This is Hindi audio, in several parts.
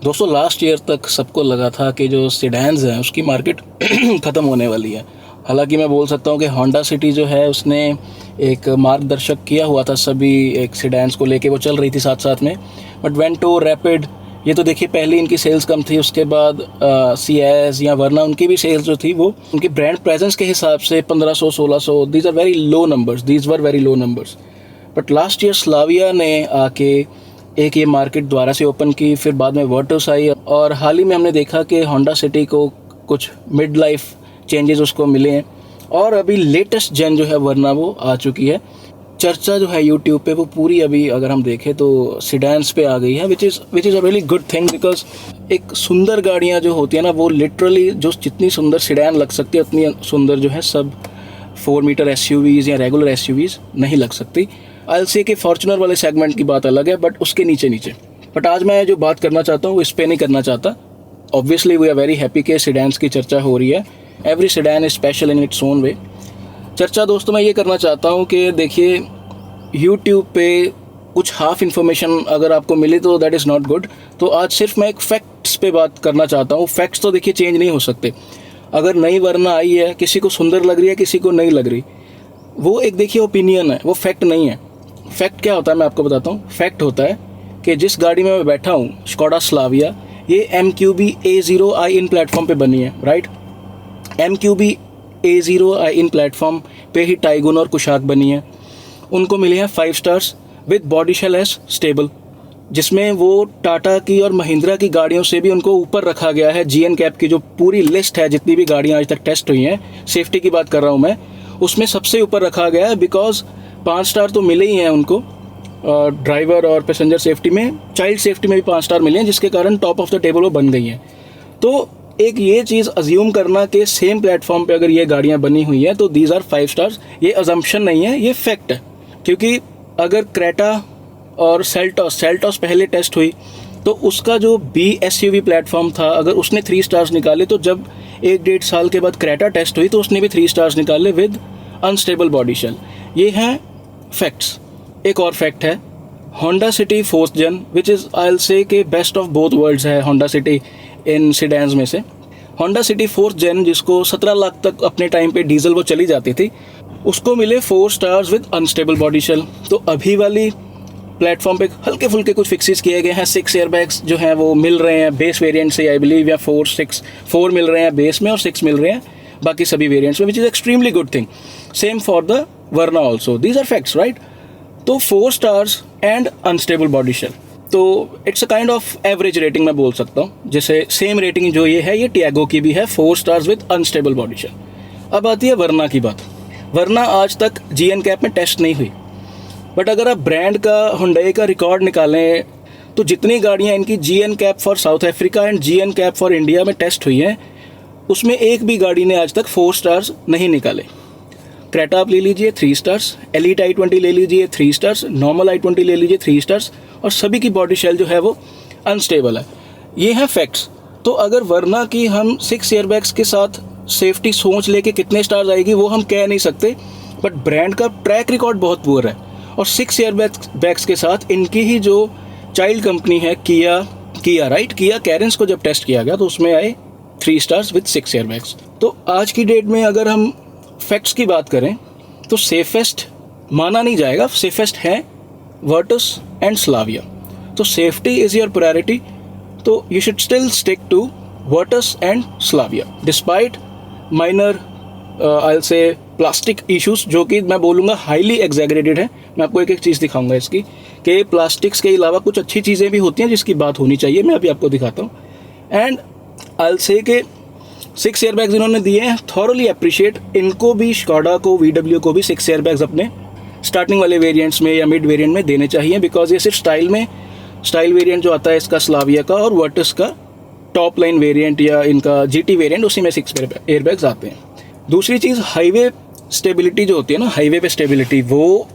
दोस्तों लास्ट ईयर तक सबको लगा था कि जो सेडान्स हैं उसकी मार्केट ख़त्म होने वाली है। हालांकि मैं बोल सकता हूँ कि होंडा सिटी जो है उसने एक मार्गदर्शक किया हुआ था सभी एक सेडान्स को लेके, वो चल रही थी साथ साथ में। बट वेंटो, रैपिड, ये तो देखिए पहले इनकी सेल्स कम थी, उसके बाद CS या वरना उनकी भी सेल्स जो थी वो उनकी ब्रांड प्रेजेंस के हिसाब से 1500-1600, these are very low numbers, these were very low numbers. But last year Slavia ने आके एक ये मार्केट दोबारा से ओपन की, फिर बाद में वर्टस आई, और हाल ही में हमने देखा कि होंडा सिटी को कुछ मिड लाइफ चेंजेस उसको मिले हैं, और अभी लेटेस्ट जेन जो है वरना वो आ चुकी है। चर्चा जो है यूट्यूब पे वो पूरी अभी अगर हम देखें तो सिडान्स पे आ गई है, which is a really good thing, because एक सुंदर गाड़ियाँ जो होती है ना वो लिटरली जो जितनी सुंदर सिडान लग सकती है उतनी सुंदर जो है सब 4 मीटर SUVs या रेगुलर SUVs नहीं लग सकती। आई से कि फॉर्चुनर वाले सेगमेंट की बात अलग है, बट उसके नीचे नीचे। बट आज मैं जो बात करना चाहता हूँ इस पे नहीं करना चाहता। Obviously we are very happy कि सिडान्स की चर्चा हो रही है। Every sedan is special in its own way. चर्चा दोस्तों मैं ये करना चाहता हूँ कि देखिए यूट्यूब पे कुछ हाफ इन्फॉर्मेशन अगर आपको मिली तो दैट इज़ नॉट गुड। तो आज सिर्फ मैं एक फैक्ट्स पे बात करना चाहता हूँ। फैक्ट्स तो देखिए चेंज नहीं हो सकते। अगर नई वरना आई है, किसी को सुंदर लग रही है, किसी को नहीं लग रही, वो एक देखिए ओपिनियन है, वो फैक्ट नहीं है। फैक्ट क्या होता है मैं आपको बताता हूँ। फैक्ट होता है कि जिस गाड़ी में मैं बैठा हूँ स्कोडा स्लाविया, ये MQB A0i इन प्लेटफॉर्म पे बनी है, राइट। MQB A0i इन प्लेटफॉर्म पे ही टाइगुन और कुशाक बनी है। उनको मिले हैं 5 stars with body shell as stable, जिसमें वो टाटा की और महिंद्रा की गाड़ियों से भी उनको ऊपर रखा गया है। GNCAP की जो पूरी लिस्ट है जितनी भी गाड़ियाँ आज तक टेस्ट हुई हैं, सेफ्टी की बात कर रहा हूँ मैं, उसमें सबसे ऊपर रखा गया है। बिकॉज 5 स्टार तो मिले ही हैं उनको, ड्राइवर और पैसेंजर सेफ्टी में, चाइल्ड सेफ्टी में भी 5 स्टार मिले हैं, जिसके कारण टॉप ऑफ द टेबल वो बन गई हैं। तो एक ये चीज़ अज्यूम करना कि सेम प्लेटफॉर्म पे अगर ये गाड़ियाँ बनी हुई हैं तो दीज आर 5 स्टार्स, ये अजम्पशन नहीं है, ये फैक्ट है। क्योंकि अगर क्रेटा और सेल्टॉस पहले टेस्ट हुई तो उसका जो BSUV प्लेटफॉर्म था, अगर उसने 3 स्टार्स निकाले, तो जब 1-1.5 साल के बाद क्रेटा टेस्ट हुई तो उसने भी 3 स्टार्स निकाले विद अनस्टेबल बॉडी शेल। ये हैं फैक्ट्स। एक और फैक्ट है Honda city 4th Gen, which is I will से के बेस्ट ऑफ बोथ वर्ल्ड्स है होंडा सिटी इन सिडान्स में से। होंडा सिटी 4th Gen जिसको 17 लाख तक अपने टाइम पे डीजल वो चली जाती थी, उसको मिले 4 stars with unstable body shell. तो अभी वाली प्लेटफॉर्म पे हल्के फुल्के कुछ फिक्सेस किए गए हैं। 6 एयरबैग्स जो हैं वो मिल रहे हैं बेस वेरिएंट से, आई बिलीव, या 4 मिल रहे हैं बेस में और 6 मिल रहे हैं बाकी सभी वेरिएंट्स में, which is extremely good thing. Same for the Verna also, these are facts, right. तो 4 stars and unstable body shell, तो it's a kind of average rating मैं बोल सकता हूँ। जैसे सेम रेटिंग जो ये है ये टियागो की भी है, 4 stars with unstable body shell. अब आती है वरना की बात। वरना आज तक GNCAP में टेस्ट नहीं हुई, बट अगर आप ब्रांड का हुंडई का रिकॉर्ड निकालें तो जितनी गाड़ियाँ इनकी GNCAP for south Africa and GNCAP for India में टेस्ट हुई हैं, उसमें एक भी गाड़ी ने आज तक 4 स्टार्स नहीं निकाले। क्रेटा आप ले लीजिए 3 स्टार्स, एलीट i20 ले लीजिए 3 स्टार्स, नॉर्मल i20 ले लीजिए 3 स्टार्स, और सभी की बॉडी शेल जो है वो अनस्टेबल है। ये हैं फैक्ट्स। तो अगर वरना की हम 6 एयरबैग्स के साथ सेफ्टी सोच लेके कितने स्टार्स आएगी वो हम कह नहीं सकते, बट ब्रांड का ट्रैक रिकॉर्ड बहुत पुअर है। और 6 एयरबैग्स के साथ इनकी ही जो चाइल्ड कंपनी है किया राइट, किया कैरेंस को जब टेस्ट किया गया तो उसमें आए 3 स्टार्स विद 6 एयरबैग्स। तो आज की डेट में अगर हम फैक्ट्स की बात करें तो सेफेस्ट माना नहीं जाएगा, सेफेस्ट है वर्टस एंड स्लाविया। तो सेफ्टी इज़ योर प्रायोरिटी, तो you should still stick to Virtus and Slavia despite minor I will say plastic issues, जो कि मैं बोलूँगा हाईली एग्जैगरेटेड है। मैं आपको एक एक चीज़ दिखाऊंगा इसकी कि प्लास्टिक्स के अलावा कुछ अच्छी चीज़ें भी होती हैं जिसकी बात होनी चाहिए, मैं अभी आपको दिखाता हूँ। एंड आई विल से कि 6 एयरबैग्स इन्होंने दिए हैं, थॉरली अप्रिशिएट। इनको भी, स्कोडा को, VW को भी 6 एयरबैग्स अपने स्टार्टिंग वाले वेरिएंट्स में या मिड वेरिएंट में देने चाहिए, बिकॉज ये सिर्फ स्टाइल वेरिएंट जो आता है इसका स्लाविया का और वर्टस का टॉप लाइन वेरिएंट या इनका GT वेरिएंट, उसी में 6 एयरबैग्स आते हैं। दूसरी चीज़ हाईवे स्टेबिलिटी जो होती है ना, हाईवे पे स्टेबिलिटी, वो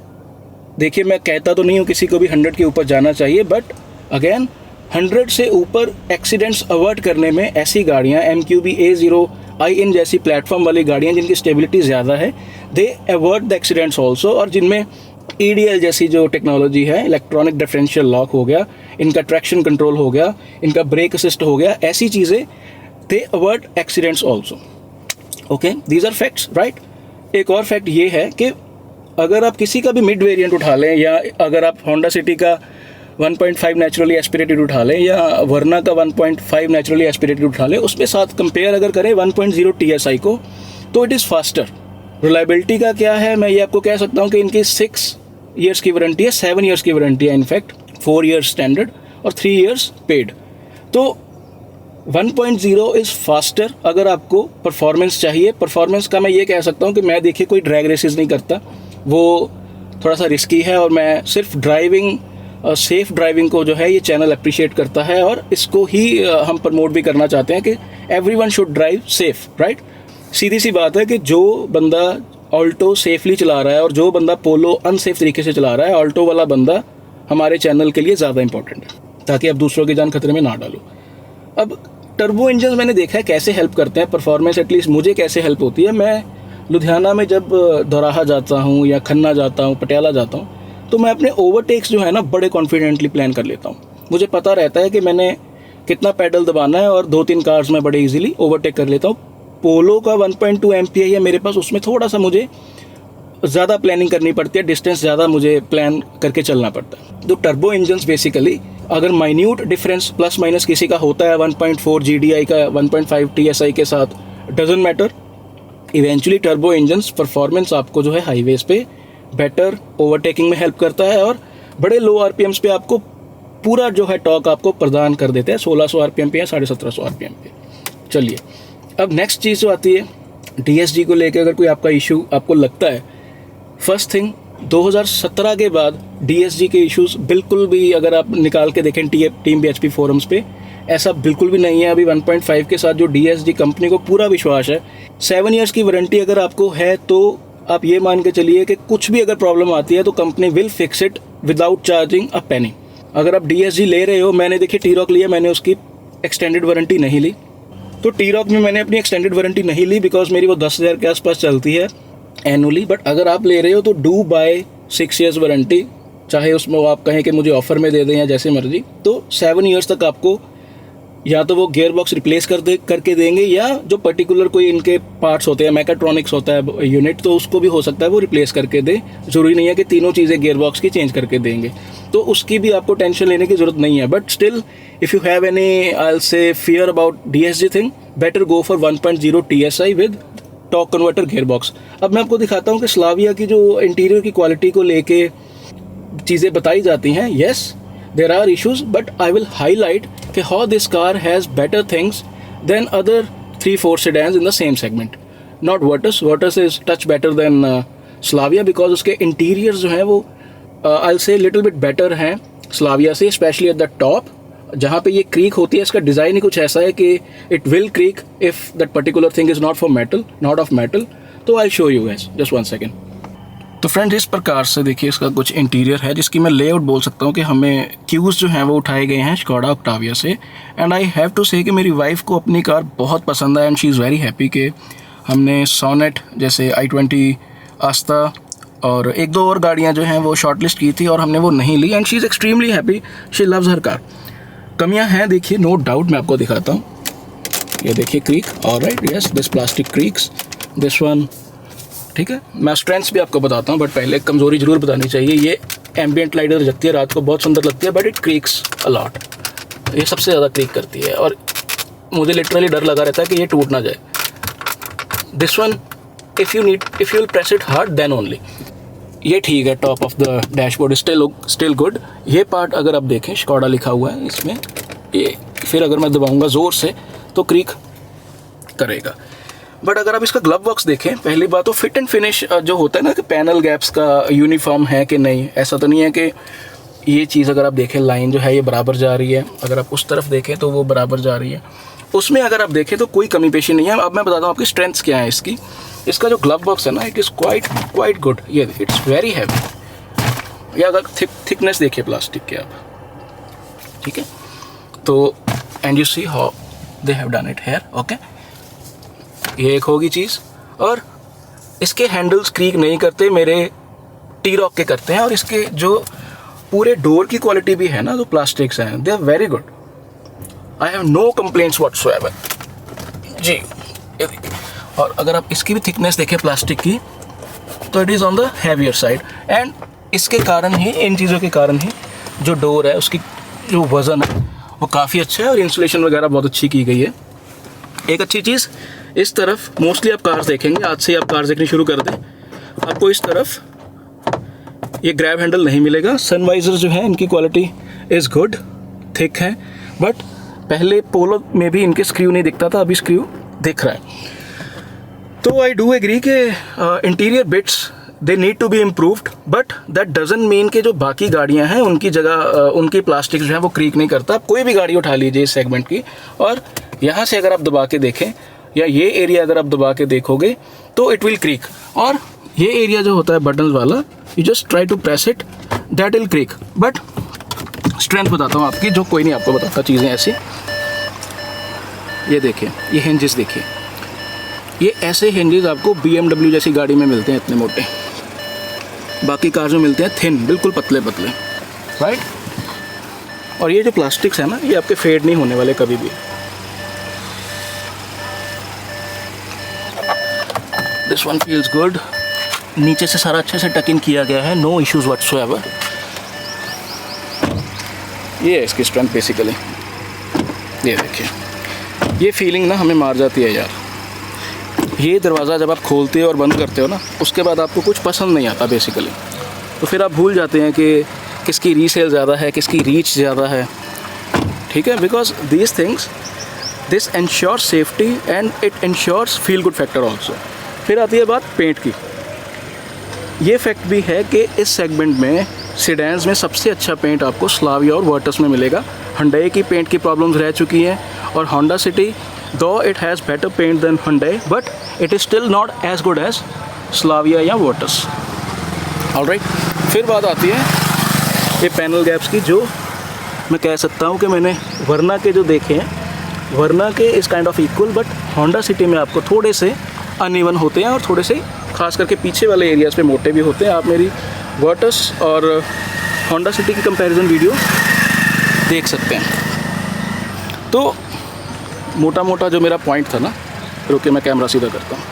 देखिए मैं कहता तो नहीं हूँ किसी को भी 100 के ऊपर जाना चाहिए, बट अगेन 100 से ऊपर एक्सीडेंट्स अवॉइड करने में ऐसी गाड़ियाँ MQB A0i इन जैसी प्लेटफॉर्म वाली गाड़ियाँ जिनकी स्टेबिलिटी ज़्यादा है, दे अवॉइड द एक्सीडेंट्स ऑल्सो, और जिनमें EDL जैसी जो टेक्नोलॉजी है, इलेक्ट्रॉनिक डिफरेंशियल लॉक हो गया, इनका ट्रैक्शन कंट्रोल हो गया, इनका ब्रेक असिस्ट हो गया, ऐसी चीज़ें they avoid accidents also. Okay, these are facts, right. एक और फैक्ट ये है कि अगर आप किसी का भी मिड वेरिएंट उठा लें, या अगर आप होंडा सिटी का 1.5 नेचुरली एस्पिरेटेड उठा लें, या वर्ना का 1.5 नेचुरली एस्पिरेटेड उठा लें, उसके साथ कंपेयर अगर करें 1.0 TSI को, तो इट इज़ फास्टर। रिलायबिलिटी का क्या है, मैं ये आपको कह सकता हूँ कि इनकी 6 ईयर्स की वारंटी है, 7 ईयर्स की वारंटी है, इनफैक्ट 4 ईयर्स स्टैंडर्ड और 3 ईयर्स पेड। तो 1.0 इज़ फास्टर। अगर आपको परफॉर्मेंस चाहिए, परफॉर्मेंस का मैं ये कह सकता हूँ कि मैं देखिए कोई ड्रैग रेसेस नहीं करता, वो थोड़ा सा रिस्की है, और मैं सिर्फ ड्राइविंग, सेफ ड्राइविंग को जो है ये चैनल अप्रिशिएट करता है, और इसको ही हम प्रमोट भी करना चाहते हैं कि everyone should drive safe, right. सीधी सी बात है कि जो बंदा ऑल्टो सेफली चला रहा है और जो बंदा पोलो अनसेफ तरीके से चला रहा है, ऑल्टो वाला बंदा हमारे चैनल के लिए ज़्यादा इंपॉर्टेंट है, ताकि आप दूसरों की जान खतरे में ना डालो। अब टर्बो इंजन मैंने देखा है कैसे हेल्प करते हैं, परफॉर्मेंस एटलीस्ट मुझे कैसे हेल्प होती है। मैं लुधियाना में जब दोराहा जाता हूँ या खन्ना जाता हूँ, पटियाला जाता हूँ, तो मैं अपने ओवरटेक्स जो है ना बड़े कॉन्फिडेंटली प्लान कर लेता हूँ। मुझे पता रहता है कि मैंने कितना पैडल दबाना है, और 2-3 कार्स में बड़े इजीली ओवरटेक कर लेता हूँ। पोलो का 1.2 MPI है मेरे पास, उसमें थोड़ा सा मुझे ज़्यादा प्लानिंग करनी पड़ती है, डिस्टेंस ज़्यादा मुझे प्लान करके चलना पड़ता है। तो टर्बो इंजन्स बेसिकली अगर माइन्यूट डिफरेंस प्लस माइनस किसी का होता है 1.4 GDI का 1.5 TSI के साथ, doesn't matter, eventually turbo engines performance आपको जो है हाईवेज पे बेटर ओवरटेकिंग में हेल्प करता है, और बड़े लो RPMs पे आपको पूरा जो है टॉर्क आपको प्रदान कर देते हैं, 1600 RPM पे या 1750 RPM पे। चलिए, अब नेक्स्ट चीज़ जो आती है DSG को लेकर, अगर कोई आपका इशू आपको लगता है, फर्स्ट थिंग 2017 के बाद DSG के इश्यूज बिल्कुल भी अगर आप निकाल के देखें टीम BHP फोरम्स पे, ऐसा बिल्कुल भी नहीं है। अभी 1.5 के साथ जो DSG कंपनी को पूरा विश्वास है, 7 ईयर्स की वारंटी अगर आपको है, तो आप ये मान के चलिए कि कुछ भी अगर प्रॉब्लम आती है तो company will fix it without charging a penny. अगर आप DSG ले रहे हो, मैंने देखिए T-Roc लिया, मैंने उसकी एक्सटेंडेड वारंटी नहीं ली, तो T-Roc में मैंने अपनी एक्सटेंडेड वारंटी नहीं ली बिकॉज मेरी वो 10,000 के आसपास चलती है एनुअली। बट अगर आप ले रहे हो तो डू बाय 6 ईयर्स वारंटी, चाहे उसमें आप कहें कि मुझे ऑफर में दे दें या जैसे मर्जी, तो 7 ईयर्स तक आपको या तो वो गियर बॉक्स रिप्लेस करके देंगे, या जो पर्टिकुलर कोई इनके पार्ट्स होते हैं, मैकाट्रॉनिक्स होता है यूनिट, तो उसको भी हो सकता है वो रिप्लेस करके दे। ज़रूरी नहीं है कि तीनों चीज़ें गियर बॉक्स की चेंज करके देंगे, तो उसकी भी आपको टेंशन लेने की ज़रूरत नहीं है। But still if you have any I will से fear about DSG thing, better go for 1.0 TSI with torque converter gear box. अब मैं आपको दिखाता हूँ कि स्लाविया की जो इंटीरियर की क्वालिटी को लेके चीज़ें बताई जाती हैं। Yes, there are issues, but I will highlight कि how this car has better things than other 3-4 sedans in the same segment. Not Virtus. Virtus is touch better than Slavia because उसके interiors जो हैं वो I'll say little bit better हैं Slavia से, especially at the top, जहाँ पे ये क्रीक होती है। इसका डिज़ाइन ही कुछ ऐसा है कि it will creak if that particular thing is not of metal. तो I'll show you guys, just one second. तो फ्रेंड्स, इस प्रकार से देखिए इसका कुछ इंटीरियर है, जिसकी मैं लेआउट बोल सकता हूँ कि हमें क्यूज़ जो हैं वो उठाए गए हैं स्कोडा ऑक्टाविया से। एंड आई हैव टू से कि मेरी वाइफ को अपनी कार बहुत पसंद है, and she is very happy कि हमने सोनेट जैसे i20 आस्था और 1-2 और गाड़ियाँ जो हैं वो शॉर्टलिस्ट की थी और हमने वो नहीं ली, and she is extremely happy, she loves her car. कमियाँ हैं देखिए, नो डाउट, मैं आपको दिखाता हूँ। ये देखिए creek, alright, yes, this plastic creeks, this one, ठीक है। मैं स्ट्रेंथ्स भी आपको बताता हूँ, बट पहले कमज़ोरी जरूर बतानी चाहिए। ये एम्बियंट लाइट जगती है रात को, बहुत सुंदर लगती है, but it creeks a lot. ये सबसे ज़्यादा क्रीक करती है और मुझे लिटरली डर लगा रहता है कि ये टूट ना जाए। This one, if you will press it hard then only. ये ठीक है, top of the dashboard still good. ये पार्ट अगर आप देखें, स्कोडा लिखा हुआ है इसमें, ये फिर अगर मैं दबाऊँगा ज़ोर से तो क्रीक करेगा। बट अगर आप इसका ग्लव बॉक्स देखें, पहली बात तो फिट एंड फिनिश जो होता है ना कि पैनल गैप्स का यूनिफॉर्म है कि नहीं, ऐसा तो नहीं है कि ये चीज़ अगर आप देखें लाइन जो है ये बराबर जा रही है, अगर आप उस तरफ देखें तो वो बराबर जा रही है, उसमें अगर आप देखें तो कोई कमी पेशी नहीं है। अब मैं बताता हूँ आपकी स्ट्रेंथ्स क्या है इसकी। इसका जो ग्लव बॉक्स है ना, इट इज़ क्वाइट गुड, ये इट्स वेरी हैवी। या अगर थिकनेस देखिए प्लास्टिक के आप, ठीक है, तो and you see how they have done it here, okay. ये एक होगी चीज़, और इसके हैंडल्स क्रीक नहीं करते। मेरे T-Roc के करते हैं, और इसके जो पूरे डोर की क्वालिटी भी है ना, जो प्लास्टिक्स हैं, they are very good. I have no complaints whatsoever जी। ये देखिए, और अगर आप इसकी भी थिकनेस देखें प्लास्टिक की, तो it is on the heavier side, and इसके कारण ही, इन चीज़ों के कारण ही जो डोर है उसकी जो वज़न है वो काफ़ी अच्छा है, और इंसुलेशन वगैरह बहुत अच्छी की गई है। एक अच्छी चीज़, इस तरफ मोस्टली आप कार्स देखेंगे, आज से आप कार्स देखनी शुरू कर दें, आपको इस तरफ ये ग्रैब हैंडल नहीं मिलेगा। सनवाइजर जो है इनकी क्वालिटी इज़ गुड, थिक है, बट पहले पोलो में भी इनके स्क्रू नहीं दिखता था, अभी स्क्रू दिख रहा है। तो आई डू एग्री कि interior bits they need to be improved, but that doesn't mean कि जो बाकी गाड़ियां हैं उनकी जगह उनकी प्लास्टिक जो है वो क्रीक नहीं करता। आप कोई भी गाड़ी उठा लीजिए इस सेगमेंट की, और यहाँ से अगर आप दबा के देखें, या ये एरिया अगर आप दबा के देखोगे, तो इट विल क्रीक। और ये एरिया जो होता है बटन वाला, you just try to press it, that will creak. But strength बताता हूँ आपकी, जो कोई नहीं आपको बताता चीज़ें ऐसी। ये देखिए, ये हिंजेस देखिए, ये ऐसे हिंजेस आपको BMW जैसी गाड़ी में मिलते हैं, इतने मोटे। बाकी कार में मिलते हैं थिन, बिल्कुल पतले पतले, राइट। और ये जो प्लास्टिक्स है ना, ये आपके फेड नहीं होने वाले कभी भी। This one feels good. नीचे से सारा अच्छे से टक इन किया गया है, नो इश्यूज व्हाटसोएवर। ये है इसकी स्ट्रेंथ बेसिकली। ये देखिए, ये फीलिंग ना हमें मार जाती है यार। ये दरवाज़ा जब आप खोलते हो और बंद करते हो ना, उसके बाद आपको कुछ पसंद नहीं आता बेसिकली। तो फिर आप भूल जाते हैं कि किसकी रीसेल ज़्यादा है, किसकी रीच ज़्यादा है, ठीक है। Because these things, this ensure safety and it ensures feel good factor also. फिर आती है बात पेंट की। ये फैक्ट भी है कि इस सेगमेंट में सेडान्स में सबसे अच्छा पेंट आपको स्लाविया और वर्टस में मिलेगा। हुंडई की पेंट की प्रॉब्लम्स रह चुकी हैं, और Honda City though it has better paint than Hyundai, but it is still not as good as Slavia या वर्टस। ऑलराइट, फिर बात आती है ये पैनल गैप्स की, जो मैं कह सकता हूँ कि मैंने वर्ना के जो देखे हैं, वर्ना के इस kind of equal, but Honda city में आपको थोड़े से अनइवन होते हैं, और थोड़े से खास करके पीछे वाले एरियाज़ पे मोटे भी होते हैं। आप मेरी वर्टस और होंडा सिटी की कंपैरिजन वीडियो देख सकते हैं। तो मोटा मोटा जो मेरा पॉइंट था ना, रुके मैं कैमरा सीधा करता हूँ।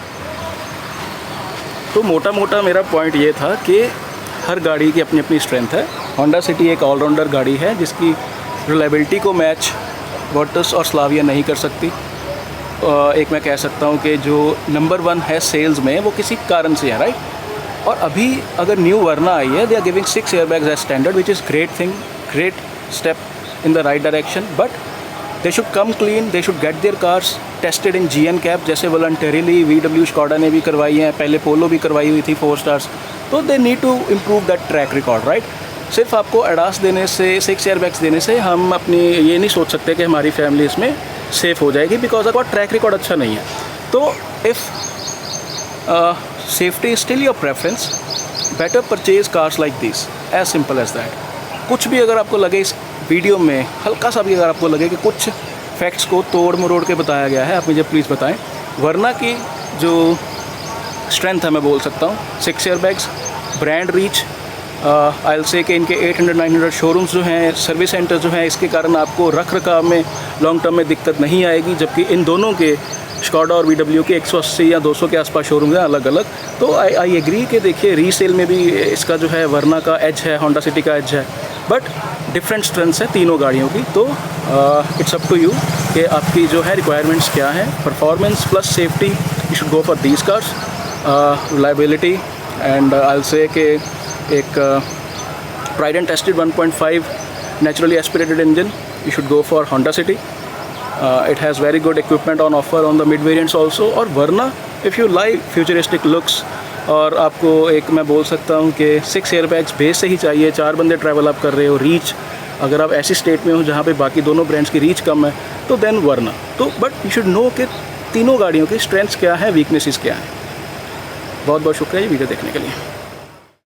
तो मोटा मोटा मेरा पॉइंट ये था कि हर गाड़ी की अपनी अपनी स्ट्रेंथ है। होंडा सिटी एक ऑलराउंडर गाड़ी है जिसकी रिलायबिलिटी को मैच वर्टस और स्लाविया नहीं कर सकती। एक मैं कह सकता हूँ कि जो नंबर 1 है सेल्स में, वो किसी कारण से है, राइट। और अभी अगर न्यू वर्ना आई है, they are giving 6 airbags as standard, which is great thing, great step in the right direction. But they should come clean, they should get their cars tested in GN-CAP, जैसे वॉलंटरीली VW स्कॉडा ने भी करवाई हैं, पहले पोलो भी करवाई हुई थी 4 स्टार्स। तो they need to improve that track record, right. सिर्फ आपको एडास देने से, 6 एयरबैग्स देने से हम अपनी ये नहीं सोच सकते कि हमारी फैमिली इसमें सेफ हो जाएगी, बिकॉज आपका ट्रैक रिकॉर्ड अच्छा नहीं है। तो if safety is still your preference, better purchase cars like this, as simple as that. कुछ भी अगर आपको लगे इस वीडियो में, हल्का सा भी अगर आपको लगे कि कुछ फैक्ट्स को तोड़ मरोड़ के बताया गया है, आप मुझे प्लीज़ बताएं। वरना की जो स्ट्रेंथ है, मैं बोल सकता हूँ 6 airbags, brand reach, I will से कि इनके 800-900 शोरूम्स जो हैं, सर्विस सेंटर जो हैं, इसके कारण आपको रख रखाव में लॉन्ग टर्म में दिक्कत नहीं आएगी। जबकि इन दोनों के, स्कॉडा और VW के 180 या 200 के आसपास शोरूम हैं अलग अलग। तो आई एग्री कि देखिए रीसेल में भी इसका जो है वर्ना का एज है, होंडा सिटी का एज है, बट डिफरेंट स्ट्रेंथ्स है तीनों गाड़ियों की। तो इट्स अप टू यू कि आपकी जो है रिक्वायरमेंट्स क्या हैं। Performance plus safety, you should go for these cars. Reliability and I will से कि एक tried and tested 1.5 naturally aspirated engine, you should go for Honda City. It has very good equipment on offer on the mid variants also. और वरना if you like futuristic looks, और आपको एक मैं बोल सकता हूँ कि 6 एयरबैग्स बेस से ही चाहिए, 4 बंदे ट्रैवल आप कर रहे हो, रीच अगर आप ऐसी स्टेट में हो जहाँ पे बाकी दोनों ब्रांड्स की रीच कम है, तो देन वरना। तो बट यू शुड नो कि तीनों गाड़ियों की स्ट्रेंथ्स क्या है, वीकनेसेस क्या है। बहुत बहुत शुक्रिया ये वीडियो देखने के लिए।